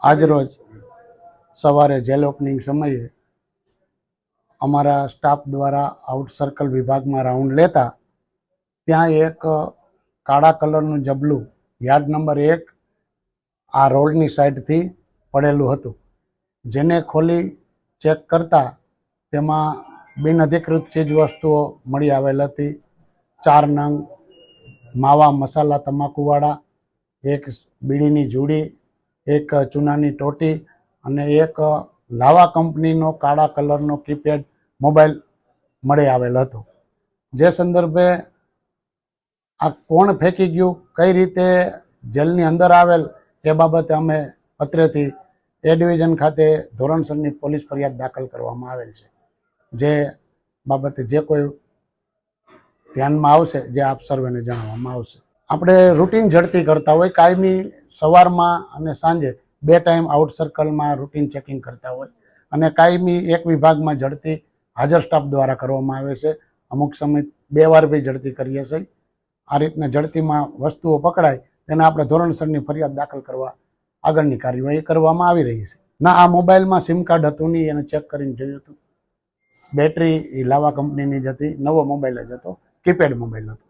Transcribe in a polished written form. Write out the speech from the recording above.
આજરોજ સવારે jail opening સમયે અમારા સ્ટાફ દ્વારા આઉટ સર્કલ વિભાગમાં રાઉન્ડ લેતા ત્યાં એક કાળા કલરનું જબલું યાર્ડ નંબર 1 આ રોડની સાઈડથી પડેલું હતું, જેને ખોલી ચેક કરતા તેમાં બિનઅધિકૃત ચીજવસ્તુઓ મળી આવેલ હતી। 4 નંગ માવા મસાલા તમાકુવાળા, એક બીડીની જુડી, એક ચૂનાની ટોટી અને એક લાવા કંપનીનો કાળા કલરનો કીપેડ મોબાઈલ મળી આવેલ હતો। જે સંદર્ભે આ કોણ ફેંકી ગયું, કઈ રીતે જેલની અંદર આવેલ એ બાબતે અમે અત્રેથી એ ડિવિઝન ખાતે ધોરણસરની પોલીસ ફરિયાદ દાખલ કરવામાં આવેલ છે। જે બાબતે જે કોઈ ધ્યાનમાં આવશે જે આપ સર્વેને જણાવવામાં આવશે। આપણે રૂટીન ઝડતી કરતા હોય, કાયમી સવારમાં અને સાંજે 2 ટાઈમ આઉટ સર્કલમાં રૂટીન ચેકિંગ કરતા હોય અને કાયમી એક વિભાગમાં ઝડતી હાજર સ્ટાફ દ્વારા કરવામાં આવે છે। અમુક સમય 2 વાર બી ઝડતી કરીએ છીએ। આ રીતના ઝડતીમાં વસ્તુઓ પકડાય તેને આપણે ધોરણસરની ફરિયાદ દાખલ કરવા આગળની કાર્યવાહી કરવામાં આવી રહી છે। ના, આ મોબાઈલમાં સિમ કાર્ડ હતું નહીં, એને ચેક કરીને જોયું હતું। બેટરી લાવા કંપનીની જ હતી, નવો મોબાઈલ જ હતો, કીપેડ મોબાઈલ હતો।